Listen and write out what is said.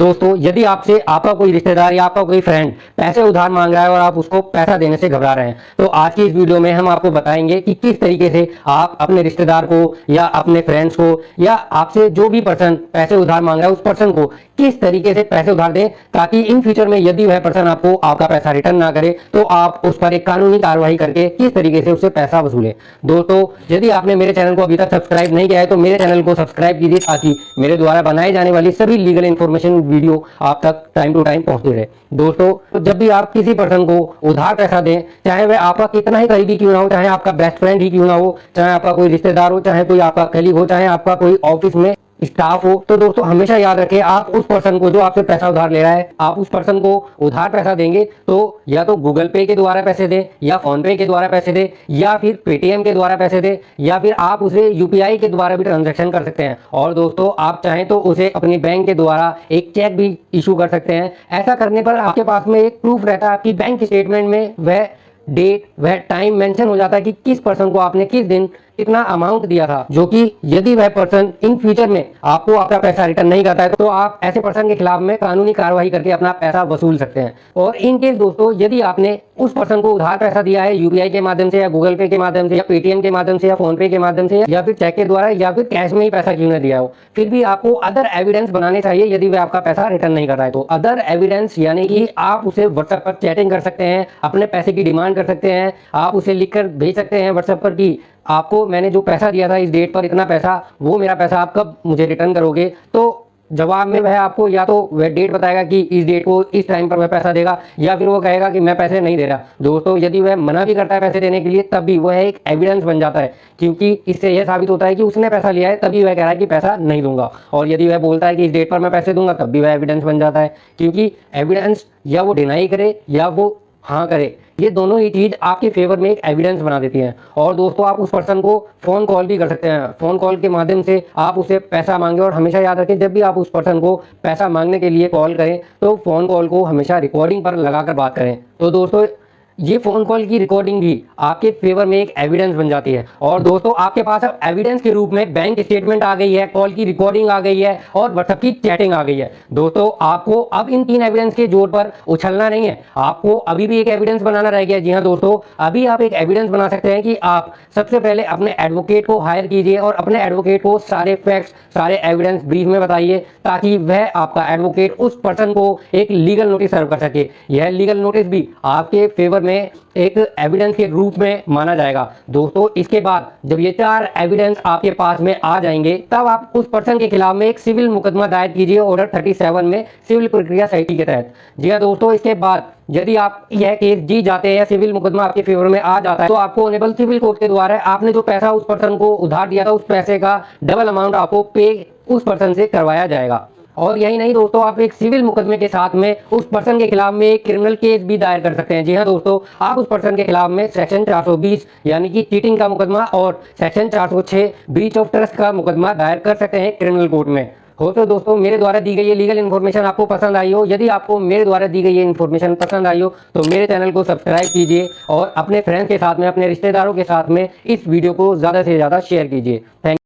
दोस्तों, यदि आपसे आपका कोई रिश्तेदार या आपका कोई फ्रेंड पैसे उधार मांग रहा है और आप उसको पैसा देने से घबरा रहे हैं, तो आज की इस वीडियो में हम आपको बताएंगे कि किस तरीके से आप अपने रिश्तेदार को या अपने फ्रेंड्स को या आपसे जो भी पर्सन पैसे उधार मांग रहा है उस पर्सन को किस तरीके से पैसे उधार दें, ताकि इन फ्यूचर में यदि वह पर्सन आपको आपका पैसा रिटर्न ना करे तो आप उस पर एक कानूनी कार्रवाई करके किस तरीके से उससे पैसा वसूलें। दोस्तों, यदि आपने मेरे चैनल को अभी तक सब्सक्राइब नहीं किया है तो मेरे चैनल को सब्सक्राइब कीजिए, ताकि मेरे द्वारा बनाए जाने वाली सभी लीगल इन्फॉर्मेशन वीडियो आप तक टाइम टू टाइम पहुंचते रहे। दोस्तों, तो जब भी आप किसी पर्सन को उधार पैसा दें, चाहे वह आपका कितना ही करीबी क्यों ना हो, चाहे आपका बेस्ट फ्रेंड ही क्यों ना हो, चाहे आपका कोई रिश्तेदार हो, चाहे कोई आपका कलीग हो, चाहे आपका कोई ऑफिस में स्टाफ हो, तो दोस्तों हमेशा याद रखें, आप उस पर्सन को जो आपसे पैसा उधार ले रहा है, आप उस पर्सन को उधार पैसा देंगे तो या तो गूगल पे के द्वारा पैसे दें, या फोन पे के द्वारा पैसे दें, या फिर पेटीएम के द्वारा पैसे दें, या फिर आप उसे यूपीआई के द्वारा भी ट्रांजैक्शन कर सकते हैं। और दोस्तों, आप चाहें तो उसे अपनी बैंक के द्वारा एक चेक भी इशू कर सकते हैं। ऐसा करने पर आपके पास में एक प्रूफ रहता है, आपकी बैंक स्टेटमेंट में वह डेट वह टाइम मेंशन हो जाता है कि किस पर्सन को आपने किस दिन कितना अमाउंट दिया था, जो कि यदि वह पर्सन इन फ्यूचर में आपको आपका पैसा रिटर्न नहीं करता है तो आप ऐसे पर्सन के खिलाफ में कानूनी कार्रवाई करके अपना पैसा वसूल सकते हैं। और इन केस दोस्तों, यदि आपने उस पर्सन को उधार पैसा दिया है यूपीआई के माध्यम से या गूगल पे के माध्यम से या पेटीएम के माध्यम से या फोन पे के माध्यम से या फिर चेक के द्वारा या फिर कैश में ही पैसा क्यों न दिया हो, फिर भी आपको अदर एविडेंस बनाने चाहिए यदि वह आपका पैसा रिटर्न नहीं कर रहा है। तो अदर एविडेंस यानी कि आप उसे व्हाट्सएप पर चैटिंग कर सकते हैं, अपने पैसे की डिमांड कर सकते हैं, आप उसे लिखकर भेज सकते हैं व्हाट्सएप पर कि आपको मैंने जो पैसा दिया था इस डेट पर इतना पैसा, वो मेरा पैसा आप कब मुझे रिटर्न करोगे। तो जवाब में वह आपको या तो वह डेट बताएगा कि इस डेट को इस टाइम पर वह पैसा देगा, या फिर वो कहेगा कि मैं पैसे नहीं दे रहा। दोस्तों, यदि वह मना भी करता है पैसे देने के लिए, तब भी वह एक एविडेंस बन जाता है, क्योंकि इससे यह साबित होता है कि उसने पैसा लिया है, तभी वह कह रहा है कि पैसा नहीं दूंगा। और यदि वह बोलता है कि इस डेट पर मैं पैसे दूंगा, तब भी वह एविडेंस बन जाता है, क्योंकि एविडेंस या वो डिनाई करे या वो हाँ करे, ये दोनों ही चीज आपके फेवर में एक एविडेंस बना देती हैं। और दोस्तों, आप उस पर्सन को फोन कॉल भी कर सकते हैं, फोन कॉल के माध्यम से आप उसे पैसा मांगे। और हमेशा याद रखें, जब भी आप उस पर्सन को पैसा मांगने के लिए कॉल करें तो फोन कॉल को हमेशा रिकॉर्डिंग पर लगाकर बात करें। तो दोस्तों, ये फोन कॉल की रिकॉर्डिंग भी आपके फेवर में एक एविडेंस बन जाती है। और दोस्तों, आपके पास अब एविडेंस के रूप में बैंक स्टेटमेंट आ गई है, कॉल की रिकॉर्डिंग आ गई है और व्हाट्सएप की चैटिंग आ गई है। दोस्तों, आपको अब इन तीन एविडेंस के जोर पर उछलना नहीं है, आपको अभी भी एक एविडेंस बनाना रह गया। जी हाँ दोस्तों, अभी आप एक एविडेंस बना सकते हैं कि आप सबसे पहले अपने एडवोकेट को हायर कीजिए और अपने एडवोकेट को सारे फैक्ट्स सारे एविडेंस ब्रीफ में बताइए, ताकि वह आपका एडवोकेट उस पर्सन को एक लीगल नोटिस सर्व कर सके। यह लीगल नोटिस भी आपके फेवर में एक एविडेंस के रूप में माना जाएगा। दोस्तों, इसके बाद जब ये चार एविडेंस आपके पास में आ जाएंगे, तब आप उस पर्सन के खिलाफ में एक सिविल मुकदमा दायर कीजिए ऑर्डर 37 में सिविल प्रक्रिया संहिता के तहत। जी हाँ दोस्तों, इसके बाद यदि आप यह केस जीत जाते हैं या सिविल मुकदमा आपके फेवर में आ जाता है, तो आपको ऑनरेबल सिविल कोर्ट के द्वारा आपने जो पैसा उस पर्सन को उधार दिया था, उस पैसे का डबल अमाउंट आपको पे उस पर्सन से करवाया जाएगा। और यही नहीं दोस्तों, आप एक सिविल मुकदमे के साथ में उस पर्सन के खिलाफ में एक क्रिमिनल केस भी दायर कर सकते हैं। जी हाँ दोस्तों, आप उस पर्सन के खिलाफ में सेक्शन 420 यानी कि चीटिंग का मुकदमा और सेक्शन 406 ब्रीच ऑफ ट्रस्ट का मुकदमा दायर कर सकते हैं क्रिमिनल कोर्ट में। हो तो दोस्तों, मेरे द्वारा दी गई ये लीगल इन्फॉर्मेशन आपको पसंद आई हो, यदि आपको मेरे द्वारा दी गई ये इन्फॉर्मेशन पसंद आई हो तो मेरे चैनल को सब्सक्राइब कीजिए और अपने फ्रेंड्स के साथ में, अपने रिश्तेदारों के साथ में इस वीडियो को ज़्यादा से ज़्यादा शेयर कीजिए। थैंक